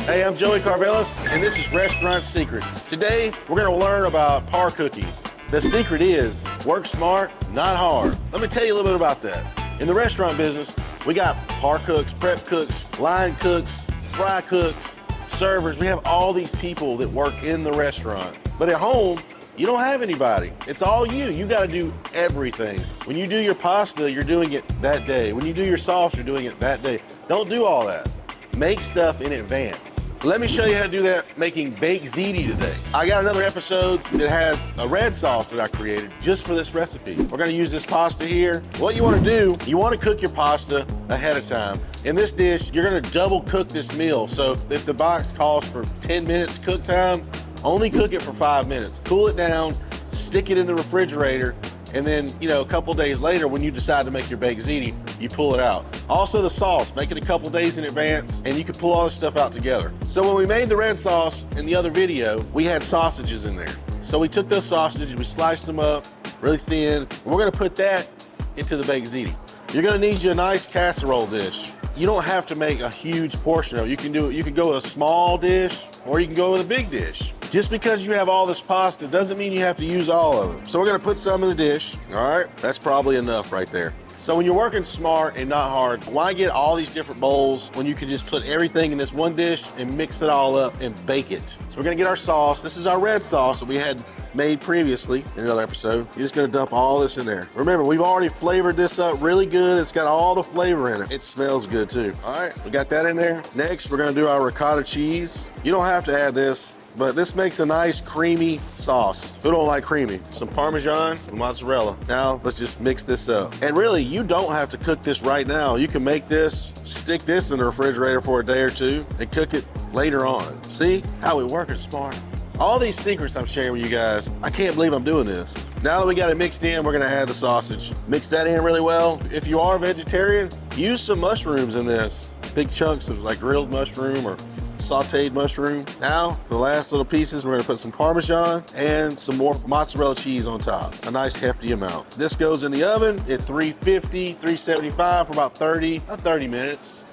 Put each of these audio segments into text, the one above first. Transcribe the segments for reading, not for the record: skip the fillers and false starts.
Hey, I'm Joey Karvelas, and this is Restaurant Secrets. Today, we're gonna learn about par cooking. The secret is work smart, not hard. Let me tell you a little bit about that. In the restaurant business, we got par cooks, prep cooks, line cooks, fry cooks, servers. We have all these people that work in the restaurant. But at home, you don't have anybody. It's all you. You gotta do everything. When you do your pasta, you're doing it that day. When you do your sauce, you're doing it that day. Don't do all that. Make stuff in advance. Let me show you how to do that making baked ziti today. I got another episode that has a red sauce that I created just for this recipe. We're gonna use this pasta here. What you wanna do, you wanna cook your pasta ahead of time. In this dish, you're gonna double cook this meal. So if the box calls for 10 minutes cook time, only cook it for 5 minutes. Cool it down, stick it in the refrigerator, and then, a couple days later, when you decide to make your baked ziti, you pull it out. Also the sauce, make it a couple days in advance, and you can pull all this stuff out together. So when we made the red sauce in the other video, we had sausages in there. So we took those sausages, we sliced them up really thin, and we're gonna put that into the baked ziti. You're gonna need you a nice casserole dish. You don't have to make a huge portion of it. You can go with a small dish, or you can go with a big dish. Just because you have all this pasta doesn't mean you have to use all of them. So we're gonna put some in the dish, all right? That's probably enough right there. So when you're working smart and not hard, why get all these different bowls when you can just put everything in this one dish and mix it all up and bake it? So we're gonna get our sauce. This is our red sauce that we had made previously in another episode. You're just gonna dump all this in there. Remember, we've already flavored this up really good. It's got all the flavor in it. It smells good too. All right, we got that in there. Next, we're gonna do our ricotta cheese. You don't have to add this, but this makes a nice creamy sauce. Who don't like creamy? Some Parmesan and mozzarella. Now, let's just mix this up. And really, you don't have to cook this right now. You can make this, stick this in the refrigerator for a day or two, and cook it later on. See how we work is smart. All these secrets I'm sharing with you guys, I can't believe I'm doing this. Now that we got it mixed in, we're gonna add the sausage. Mix that in really well. If you are a vegetarian, use some mushrooms in this. Big chunks of like grilled mushroom or sauteed mushroom. Now, for the last little pieces, we're gonna put some Parmesan and some more mozzarella cheese on top. A nice hefty amount. This goes in the oven at 350, 375 for about 30 minutes.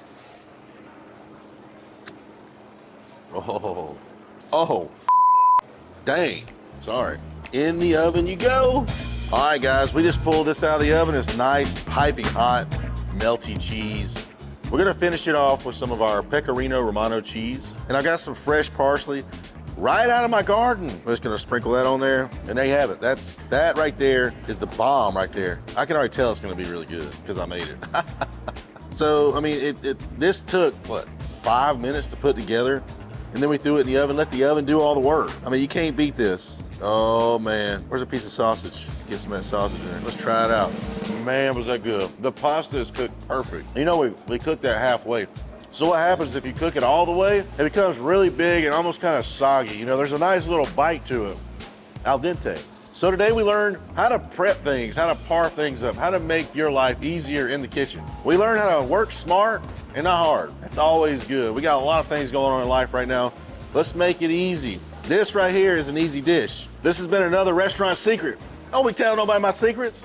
Oh, dang, sorry. In the oven you go. All right, guys, we just pulled this out of the oven. It's nice, piping hot, melty cheese. We're gonna finish it off with some of our Pecorino Romano cheese. And I got some fresh parsley right out of my garden. We're just gonna sprinkle that on there, and there you have it. That right there is the bomb right there. I can already tell it's gonna be really good because I made it. So, I mean, this took, what, 5 minutes to put together? And then we threw it in the oven, let the oven do all the work. I mean, you can't beat this. Oh man, where's a piece of sausage? Get some of that sausage in there. Let's try it out. Man, was that good. The pasta is cooked perfect. We cooked that halfway. So what happens if you cook it all the way, it becomes really big and almost kind of soggy. There's a nice little bite to it. Al dente. So today we learned how to prep things, how to par things up, how to make your life easier in the kitchen. We learned how to work smart and not hard. That's always good. We got a lot of things going on in life right now. Let's make it easy. This right here is an easy dish. This has been another Restaurant Secret. Don't be telling nobody my secrets.